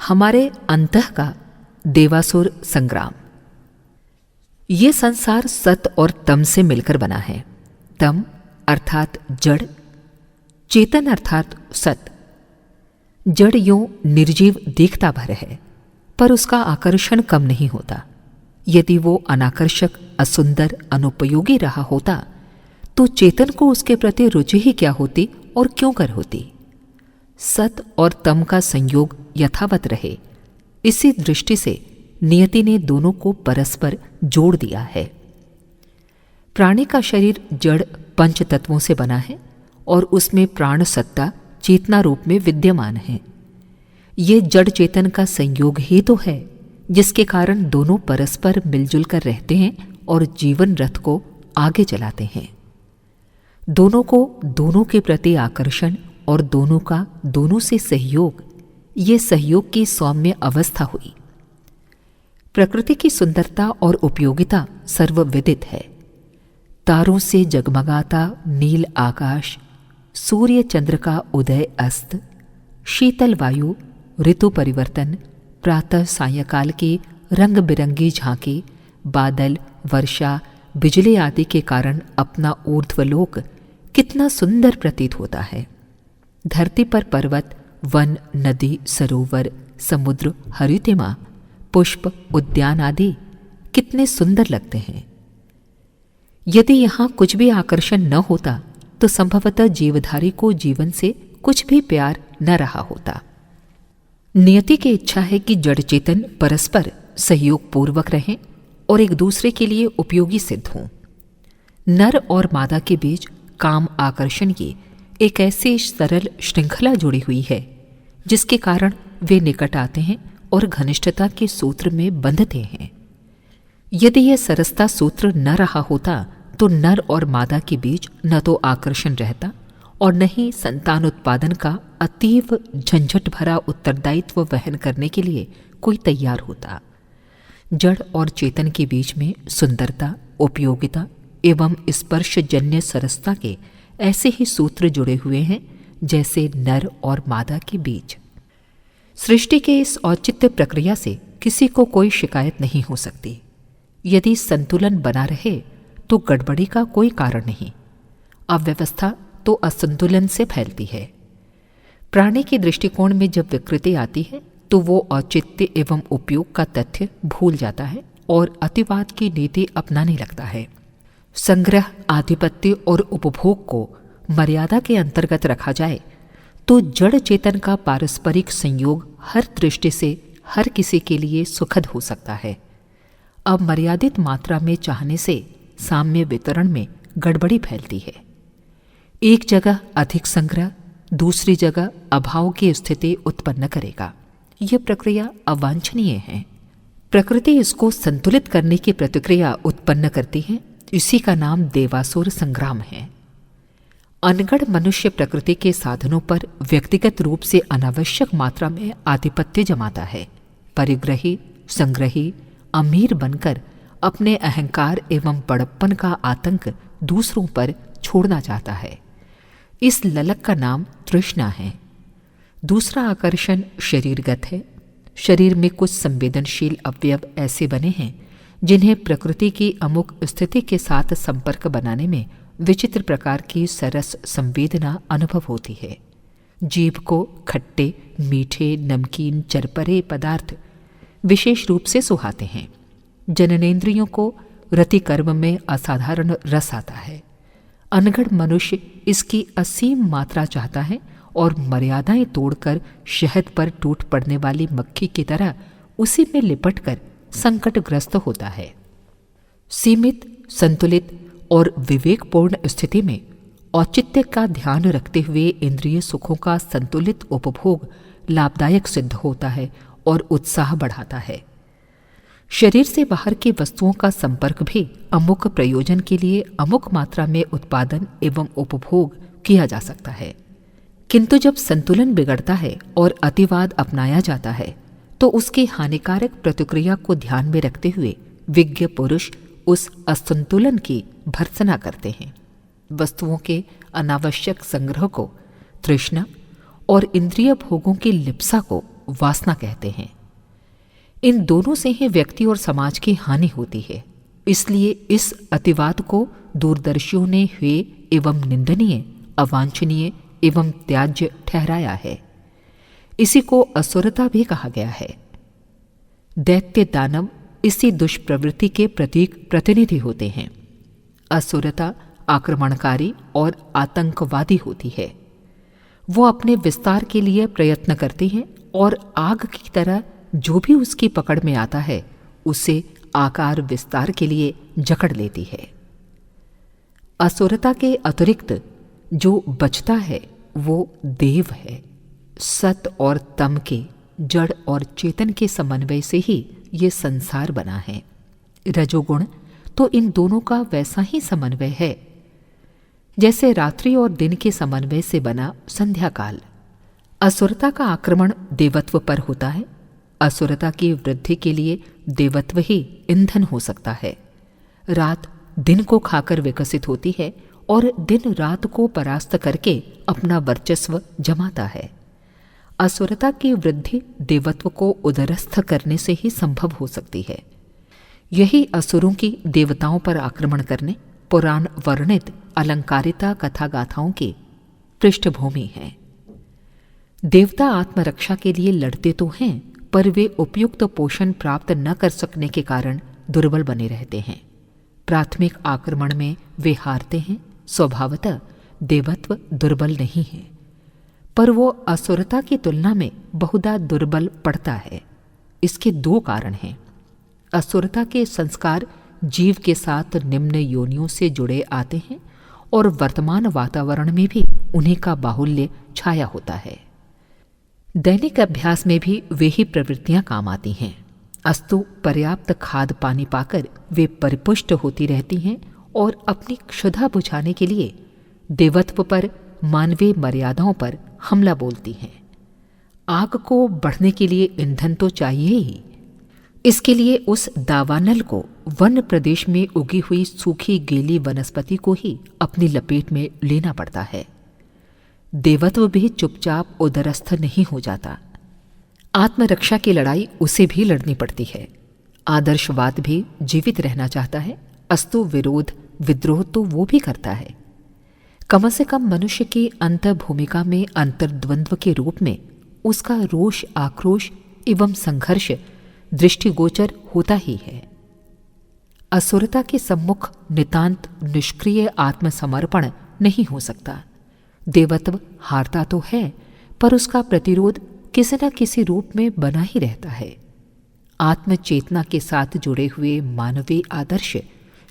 हमारे अंतः का देवासुर संग्राम। ये संसार सत और तम से मिलकर बना है। तम अर्थात जड़, चेतन अर्थात सत। जड़ यूं निर्जीव दिखता भर है, पर उसका आकर्षण कम नहीं होता। यदि वो अनाकर्षक, असुंदर, अनुपयोगी रहा होता तो चेतन को उसके प्रति रुचि ही क्या होती और क्यों कर होती। सत और तम का संयोग यथावत रहे, इसी दृष्टि से नियति ने दोनों को परस्पर जोड़ दिया है। प्राणी का शरीर जड़ पंच तत्वों से बना है और उसमें प्राण सत्ता चेतना रूप में विद्यमान है। ये जड़ चेतन का संयोग ही तो है जिसके कारण दोनों परस्पर मिलजुल कर रहते हैं और जीवन रथ को आगे चलाते हैं। दोनों को दोनों के प्रति आकर्षण और दोनों का दोनों से सहयोग, ये सहयोग की सौम्य अवस्था हुई। प्रकृति की सुंदरता और उपयोगिता सर्वविदित है। तारों से जगमगाता नील आकाश, सूर्य चंद्र का उदय अस्त, शीतल वायु, ऋतु परिवर्तन, प्रातः सायंकाल की रंग बिरंगी झांकी, बादल, वर्षा, बिजली आदि के कारण अपना ऊर्ध्वलोक कितना सुंदर प्रतीत होता है। धरती पर पर्वत, वन, नदी, सरोवर, समुद्र, हरितिमा, पुष्प, उद्यान आदि कितने सुंदर लगते हैं। यदि यहाँ कुछ भी आकर्षण न होता तो संभवतः जीवधारी को जीवन से कुछ भी प्यार न रहा होता। नियति की इच्छा है कि जड़ चेतन परस्पर सहयोग पूर्वक रहें और एक दूसरे के लिए उपयोगी सिद्ध हों। नर और मादा के बीच काम आकर्षण की एक ऐसी सरल श्रृंखला जुड़ी हुई है जिसके कारण वे निकट आते हैं और घनिष्ठता के सूत्र में बंधते हैं। यदि यह सरसता सूत्र न रहा होता तो नर और मादा के बीच न तो आकर्षण रहता और न ही संतान उत्पादन का अतीव झंझट भरा उत्तरदायित्व वहन करने के लिए कोई तैयार होता। जड़ और चेतन के बीच में सुंदरता, उपयोगिता एवं स्पर्शजन्य सरसता के ऐसे ही सूत्र जुड़े हुए हैं जैसे नर और मादा के बीच। सृष्टि के इस औचित्य प्रक्रिया से किसी को कोई शिकायत नहीं हो सकती। यदि संतुलन बना रहे तो गड़बड़ी का कोई कारण नहीं। अव्यवस्था तो असंतुलन से फैलती है। प्राणी के दृष्टिकोण में जब विकृति आती है तो वो औचित्य एवं उपयोग का तथ्य भूल जाता है और अतिवाद की नीति अपनाने लगता है। संग्रह, आधिपत्य और उपभोग को मर्यादा के अंतर्गत रखा जाए तो जड़ चेतन का पारस्परिक संयोग हर दृष्टि से हर किसी के लिए सुखद हो सकता है। अब मर्यादित मात्रा में चाहने से साम्य वितरण में गड़बड़ी फैलती है। एक जगह अधिक संग्रह दूसरी जगह अभाव की स्थिति उत्पन्न करेगा। यह प्रक्रिया अवांछनीय है। प्रकृति इसको संतुलित करने की प्रतिक्रिया उत्पन्न करती है। इसी का नाम देवासुर संग्राम है। अनगढ़ मनुष्य प्रकृति के साधनों पर व्यक्तिगत रूप से अनावश्यक मात्रा में आधिपत्य जमाता है। परिग्रही, संग्रही, अमीर बनकर अपने अहंकार एवं बड़प्पन का आतंक दूसरों पर छोड़ना चाहता है। इस ललक का नाम तृष्णा है। दूसरा आकर्षण शरीरगत है। शरीर में कुछ संवेदनशील अवयव ऐसे बने हैं जिन्हें प्रकृति की अमुक स्थिति के साथ संपर्क बनाने में विचित्र प्रकार की सरस संवेदना अनुभव होती है। जीभ को खट्टे, मीठे, नमकीन, चरपरे पदार्थ विशेष रूप से सुहाते हैं। जननेंद्रियों को रति कर्म में असाधारण रस आता है। अनगढ़ मनुष्य इसकी असीम मात्रा चाहता है और मर्यादाएं तोड़कर शहद पर टूट पड़ने वाली मक्खी की तरह उसी में लिपटकर संकटग्रस्त होता है। सीमित, संतुलित और विवेकपूर्ण स्थिति में औचित्य का ध्यान रखते हुए इंद्रिय सुखों का संतुलित उपभोग लाभदायक सिद्ध होता है और उत्साह बढ़ाता है। शरीर से बाहर की वस्तुओं का संपर्क भी अमुक प्रयोजन के लिए अमुक मात्रा में उत्पादन एवं उपभोग किया जा सकता है। किंतु जब संतुलन बिगड़ता है और अतिवाद अपनाया जाता है तो उसकी हानिकारक प्रतिक्रिया को ध्यान में रखते हुए विज्ञ पुरुष उस असंतुलन की भर्त्सना करते हैं। वस्तुओं के अनावश्यक संग्रह को, तृष्णा और इंद्रिय भोगों की लिप्सा को वासना कहते हैं। इन दोनों से ही व्यक्ति और समाज की हानि होती है। इसलिए इस अतिवाद को दूरदर्शियों ने हेय एवं निंदनीय, अवांछनीय एवं त्याज्य ठहराया है। इसी को असुरता भी कहा गया है। दैत्य दानव इसी दुष्प्रवृत्ति के प्रतीक प्रतिनिधि होते हैं। असुरता आक्रमणकारी और आतंकवादी होती है। वो अपने विस्तार के लिए प्रयत्न करती हैं और आग की तरह जो भी उसकी पकड़ में आता है उसे आकार विस्तार के लिए जकड़ लेती है। असुरता के अतिरिक्त जो बचता है वो देव है। सत और तम के, जड़ और चेतन के समन्वय से ही ये संसार बना है। रजोगुण तो इन दोनों का वैसा ही समन्वय है जैसे रात्रि और दिन के समन्वय से बना संध्या काल। असुरता का आक्रमण देवत्व पर होता है। असुरता की वृद्धि के लिए देवत्व ही ईंधन हो सकता है। रात दिन को खाकर विकसित होती है और दिन रात को परास्त करके अपना वर्चस्व जमाता है। असुरता की वृद्धि देवत्व को उदरस्थ करने से ही संभव हो सकती है। यही असुरों की देवताओं पर आक्रमण करने, पुराण वर्णित अलंकारिता कथा गाथाओं की पृष्ठभूमि है। देवता आत्मरक्षा के लिए लड़ते तो हैं, पर वे उपयुक्त पोषण प्राप्त न कर सकने के कारण दुर्बल बने रहते हैं। प्राथमिक आक्रमण में वे हारते हैं। स्वभावतः देवत्व दुर्बल नहीं है, पर वो असुरता की तुलना में बहुधा दुर्बल पड़ता है। इसके दो कारण हैं। असुरता के संस्कार जीव के साथ निम्न योनियों से जुड़े आते हैं और वर्तमान वातावरण में भी उन्हीं का बाहुल्य छाया होता है। दैनिक अभ्यास में भी वे ही प्रवृत्तियां काम आती हैं। अस्तु पर्याप्त खाद पानी पाकर वे परिपुष्ट होती रहती हैं और अपनी क्षुधा बुझाने के लिए देवत्व पर, मानवीय मर्यादाओं पर हमला बोलती हैं। आग को बढ़ने के लिए ईंधन तो चाहिए ही। इसके लिए उस दावानल को, वन प्रदेश में उगी हुई सूखी गीली वनस्पति को ही अपनी लपेट में लेना पड़ता है। देवत्व भी चुपचाप उदरस्थ नहीं हो जाता। आत्मरक्षा की लड़ाई उसे भी लड़नी पड़ती है। आदर्शवाद भी जीवित रहना चाहता है, अस्तु विरोध विद्रोह तो वो भी करता है। कम से कम मनुष्य की अंतर्भूमिका में अंतर्द्वंद्व के रूप में उसका रोष, आक्रोश एवं संघर्ष दृष्टिगोचर होता ही है। असुरता के सम्मुख नितांत निष्क्रिय आत्मसमर्पण नहीं हो सकता। देवत्व हारता तो है, पर उसका प्रतिरोध किसी न किसी रूप में बना ही रहता है। आत्मचेतना के साथ जुड़े हुए मानवीय आदर्श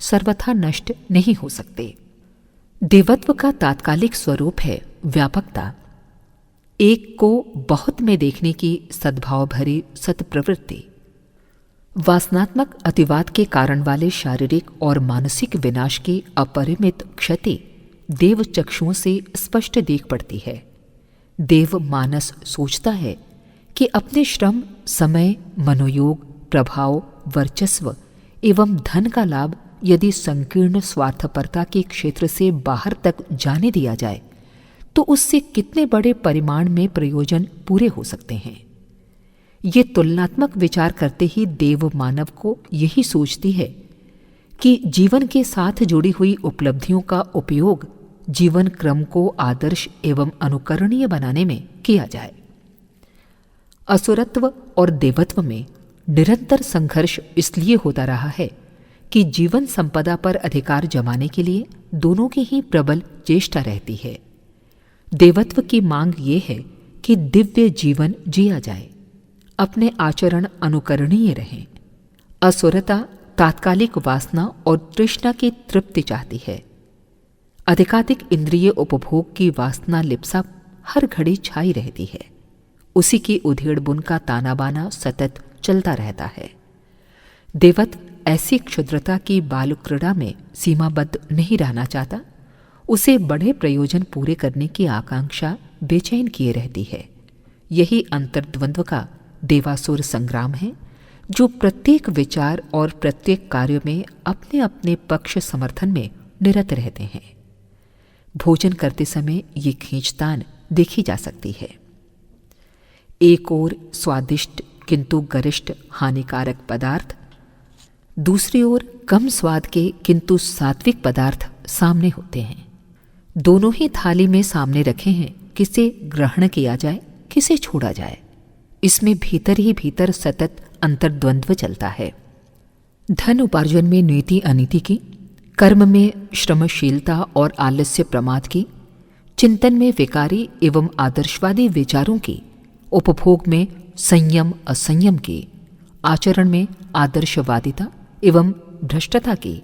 सर्वथा नष्ट नहीं हो सकते। देवत्व का तात्कालिक स्वरूप है व्यापकता, एक को बहुत में देखने की सद्भाव भरी सत्प्रवृत्ति। वासनात्मक अतिवाद के कारण वाले शारीरिक और मानसिक विनाश की अपरिमित क्षति देव चक्षुओं से स्पष्ट देख पड़ती है। देव मानस सोचता है कि अपने श्रम, समय, मनोयोग, प्रभाव, वर्चस्व एवं धन का लाभ यदि संकीर्ण स्वार्थपरता के क्षेत्र से बाहर तक जाने दिया जाए तो उससे कितने बड़े परिमाण में प्रयोजन पूरे हो सकते हैं। ये तुलनात्मक विचार करते ही देव मानव को यही सोचती है कि जीवन के साथ जुड़ी हुई उपलब्धियों का उपयोग जीवन क्रम को आदर्श एवं अनुकरणीय बनाने में किया जाए। असुरत्व और देवत्व में निरंतर संघर्ष इसलिए होता रहा है कि जीवन संपदा पर अधिकार जमाने के लिए दोनों की ही प्रबल चेष्टा रहती है। देवत्व की मांग ये है कि दिव्य जीवन जिया जाए, अपने आचरण अनुकरणीय रहें। असुरता तात्कालिक वासना और तृष्णा की तृप्ति चाहती है। अधिकाधिक इंद्रिय उपभोग की वासना लिप्सा हर घड़ी छाई रहती है। उसी की उधेड़ बुन का ताना बाना सतत चलता रहता है। देवत्व ऐसी क्षुद्रता की बाल क्रीड़ा में सीमाबद्ध नहीं रहना चाहता। उसे बड़े प्रयोजन पूरे करने की आकांक्षा बेचैन किए रहती है। यही अंतर्द्वंद्व का देवासुर संग्राम है, जो प्रत्येक विचार और प्रत्येक कार्य में अपने अपने पक्ष समर्थन में निरत रहते हैं। भोजन करते समय ये खींचतान देखी जा सकती है। एक ओर स्वादिष्ट किंतु गरिष्ठ हानिकारक पदार्थ, दूसरी ओर कम स्वाद के किंतु सात्विक पदार्थ सामने होते हैं। दोनों ही थाली में सामने रखे हैं, किसे ग्रहण किया जाए किसे छोड़ा जाए। इसमें भीतर ही भीतर सतत अंतर्द्वंद्व चलता है। धन उपार्जन में नीति अनीति की, कर्म में श्रमशीलता और आलस्य प्रमाद की, चिंतन में विकारी एवं आदर्शवादी विचारों की, उपभोग में संयम असंयम की, आचरण में आदर्शवादिता एवं भ्रष्टता की,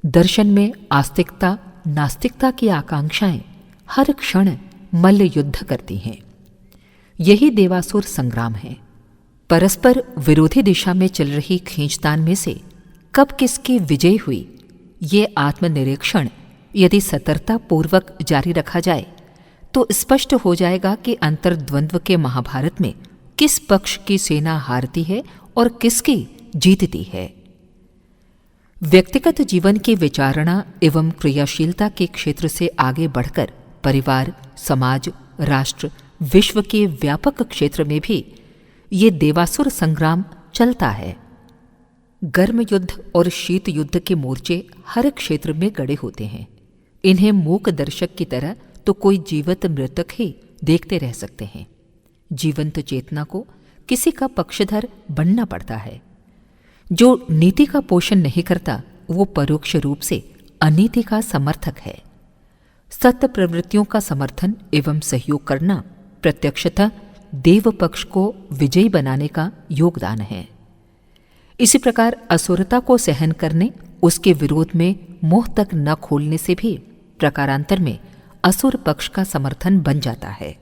दर्शन में आस्तिकता नास्तिकता की आकांक्षाएं हर क्षण मल्ल युद्ध करती हैं। यही देवासुर संग्राम है। परस्पर विरोधी दिशा में चल रही खींचतान में से कब किसकी विजय हुई, ये आत्मनिरीक्षण यदि सतर्कता पूर्वक जारी रखा जाए तो स्पष्ट हो जाएगा कि अंतर्द्वंद्व के महाभारत में किस पक्ष की सेना हारती है और किसकी जीतती है। व्यक्तिगत जीवन की विचारणा एवं क्रियाशीलता के क्षेत्र से आगे बढ़कर परिवार, समाज, राष्ट्र, विश्व के व्यापक क्षेत्र में भी ये देवासुर संग्राम चलता है। गर्म युद्ध और शीत युद्ध के मोर्चे हर क्षेत्र में गड़े होते हैं। इन्हें मूक दर्शक की तरह तो कोई जीवित मृतक ही देखते रह सकते हैं। जीवंत चेतना को किसी का पक्षधर बनना पड़ता है। जो नीति का पोषण नहीं करता वो परोक्ष रूप से अनीति का समर्थक है। सत्य प्रवृत्तियों का समर्थन एवं सहयोग करना प्रत्यक्षतः देव पक्ष को विजयी बनाने का योगदान है। इसी प्रकार असुरता को सहन करने, उसके विरोध में मोह तक न खोलने से भी प्रकारांतर में असुर पक्ष का समर्थन बन जाता है।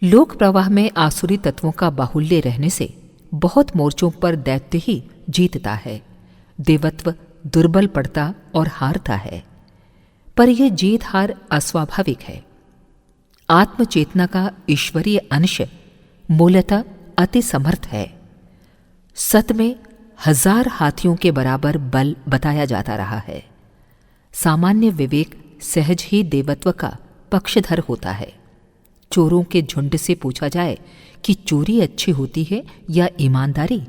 लोक प्रवाह में आसुरी तत्वों का बाहुल्य रहने से बहुत मोर्चों पर दैत्य ही जीतता है। देवत्व दुर्बल पड़ता और हारता है। पर यह जीत हार अस्वाभाविक है। आत्मचेतना का ईश्वरीय अंश मूलतः अति समर्थ है। सत में 1000 हाथियों के बराबर बल बताया जाता रहा है। सामान्य विवेक सहज ही देवत्व का पक्षधर होता है। चोरों के झुंड से पूछा जाए कि चोरी अच्छी होती है या ईमानदारी,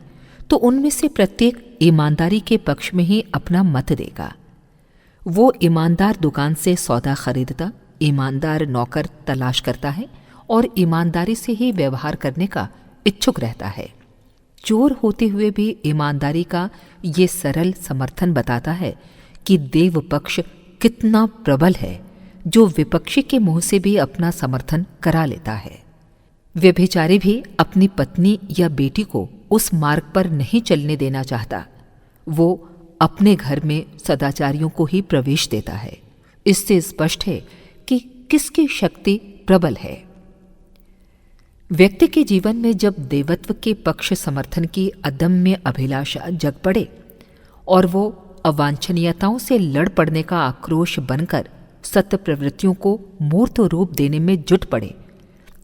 तो उनमें से प्रत्येक ईमानदारी के पक्ष में ही अपना मत देगा। वो ईमानदार दुकान से सौदा खरीदता, ईमानदार नौकर तलाश करता है और ईमानदारी से ही व्यवहार करने का इच्छुक रहता है। चोर होते हुए भी ईमानदारी का ये सरल समर्थन बताता है कि देव पक्ष कितना प्रबल है, जो विपक्षी के मुंह से भी अपना समर्थन करा लेता है। व्यभिचारी भी अपनी पत्नी या बेटी को उस मार्ग पर नहीं चलने देना चाहता। वो अपने घर में सदाचारियों को ही प्रवेश देता है। इससे स्पष्ट है कि किसकी शक्ति प्रबल है। व्यक्ति के जीवन में जब देवत्व के पक्ष समर्थन की अदम्य अभिलाषा जग पड़े और वो अवांछनीयताओं से लड़ पड़ने का आक्रोश बनकर सत्य प्रवृत्तियों को मूर्त रूप देने में जुट पड़े,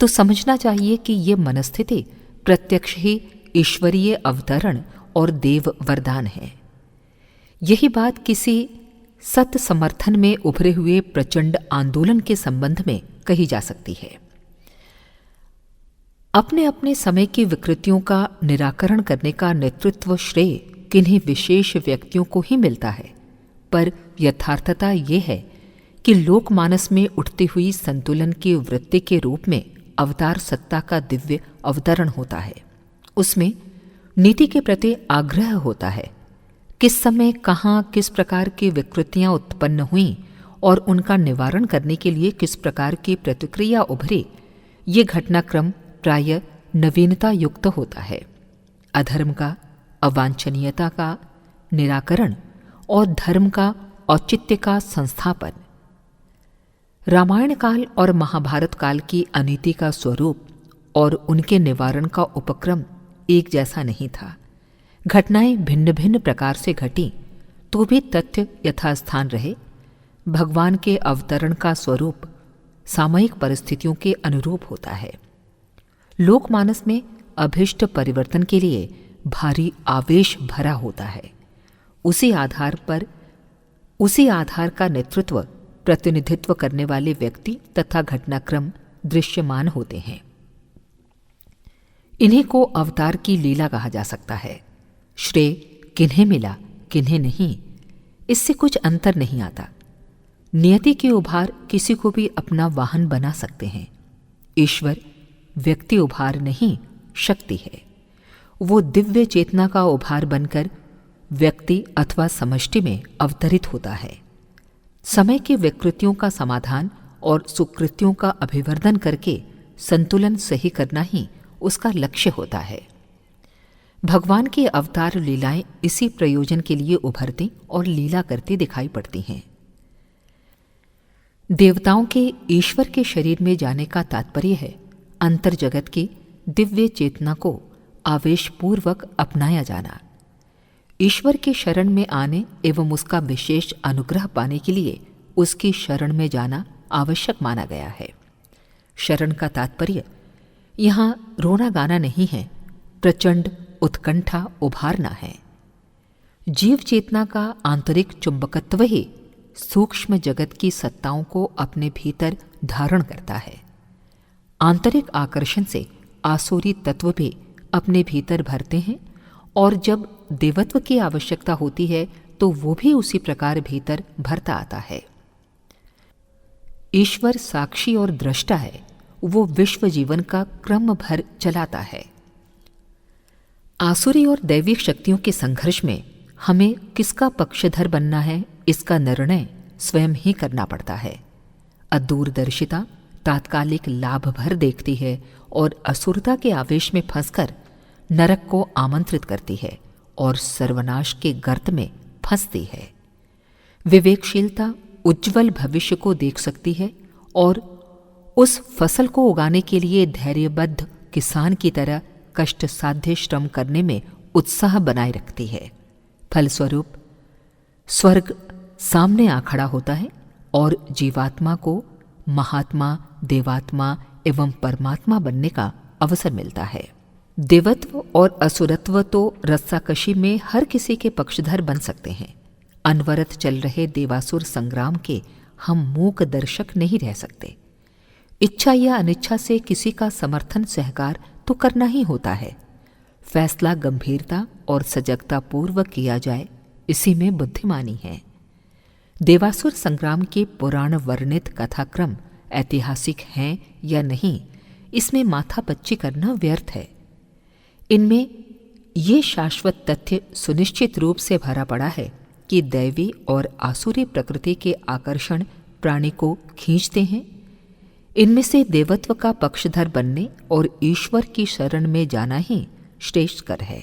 तो समझना चाहिए कि ये मनस्थिति प्रत्यक्ष ही ईश्वरीय अवतरण और देव वरदान है। यही बात किसी सत्य समर्थन में उभरे हुए प्रचंड आंदोलन के संबंध में कही जा सकती है। अपने अपने समय की विकृतियों का निराकरण करने का नेतृत्व श्रेय किन्हीं विशेष व्यक्तियों को ही मिलता है, पर यथार्थता ये है कि लोकमानस में उठती हुई संतुलन की वृत्ति के रूप में अवतार सत्ता का दिव्य अवतरण होता है। उसमें नीति के प्रति आग्रह होता है। किस समय कहाँ किस प्रकार की विकृतियां उत्पन्न हुईं और उनका निवारण करने के लिए किस प्रकार की प्रतिक्रिया उभरी, ये घटनाक्रम प्रायः नवीनता युक्त होता है। अधर्म का, अवांछनीयता का निराकरण और धर्म का, औचित्य का संस्थापन। रामायण काल और महाभारत काल की अनीति का स्वरूप और उनके निवारण का उपक्रम एक जैसा नहीं था। घटनाएं भिन्न भिन्न प्रकार से घटी तो भी तथ्य यथास्थान रहे। भगवान के अवतरण का स्वरूप सामयिक परिस्थितियों के अनुरूप होता है। लोकमानस में अभिष्ट परिवर्तन के लिए भारी आवेश भरा होता है। उसी आधार का नेतृत्व, प्रतिनिधित्व करने वाले व्यक्ति तथा घटनाक्रम दृश्यमान होते हैं। इन्हीं को अवतार की लीला कहा जा सकता है। श्रेय किन्हें मिला किन्हें नहीं, इससे कुछ अंतर नहीं आता। नियति के उभार किसी को भी अपना वाहन बना सकते हैं। ईश्वर व्यक्ति उभार नहीं, शक्ति है। वो दिव्य चेतना का उभार बनकर व्यक्ति अथवा समष्टि में अवतरित होता है। समय की विकृतियों का समाधान और सुकृतियों का अभिवर्धन करके संतुलन सही करना ही उसका लक्ष्य होता है। भगवान की अवतार लीलाएं इसी प्रयोजन के लिए उभरती और लीला करती दिखाई पड़ती हैं। देवताओं के ईश्वर के शरीर में जाने का तात्पर्य है अंतर जगत की दिव्य चेतना को आवेशपूर्वक अपनाया जाना। ईश्वर की शरण में आने एवं उसका विशेष अनुग्रह पाने के लिए उसकी शरण में जाना आवश्यक माना गया है। शरण का तात्पर्य यहाँ रोना गाना नहीं है, प्रचंड उत्कंठा उभारना है। जीव चेतना का आंतरिक चुंबकत्व ही सूक्ष्म जगत की सत्ताओं को अपने भीतर धारण करता है। आंतरिक आकर्षण से आसुरी तत्व भी अपने भीतर भरते हैं और जब देवत्व की आवश्यकता होती है तो वो भी उसी प्रकार भीतर भरता आता है। ईश्वर साक्षी और दृष्टा है, वो विश्व जीवन का क्रम भर चलाता है। आसुरी और दैविक शक्तियों के संघर्ष में हमें किसका पक्षधर बनना है, इसका निर्णय स्वयं ही करना पड़ता है। अदूरदर्शिता तात्कालिक लाभ भर देखती है और असुरता के आवेश में फंसकर नरक को आमंत्रित करती है और सर्वनाश के गर्त में फंसती है। विवेकशीलता उज्ज्वल भविष्य को देख सकती है और उस फसल को उगाने के लिए धैर्यबद्ध किसान की तरह कष्ट साध्य श्रम करने में उत्साह बनाए रखती है। फलस्वरूप स्वर्ग सामने आ खड़ा होता है और जीवात्मा को महात्मा, देवात्मा एवं परमात्मा बनने का अवसर मिलता है। देवत्व और असुरत्व तो रस्साकशी में हर किसी के पक्षधर बन सकते हैं। अनवरत चल रहे देवासुर संग्राम के हम मूक दर्शक नहीं रह सकते। इच्छा या अनिच्छा से किसी का समर्थन सहकार तो करना ही होता है। फैसला गंभीरता और सजगता पूर्वक किया जाए, इसी में बुद्धिमानी है। देवासुर संग्राम के पुराण वर्णित कथाक्रम ऐतिहासिक हैं या नहीं, इसमें माथापच्ची करना व्यर्थ है। इनमें ये शाश्वत तथ्य सुनिश्चित रूप से भरा पड़ा है कि दैवी और आसुरी प्रकृति के आकर्षण प्राणी को खींचते हैं। इनमें से देवत्व का पक्षधर बनने और ईश्वर की शरण में जाना ही श्रेष्ठ कर है।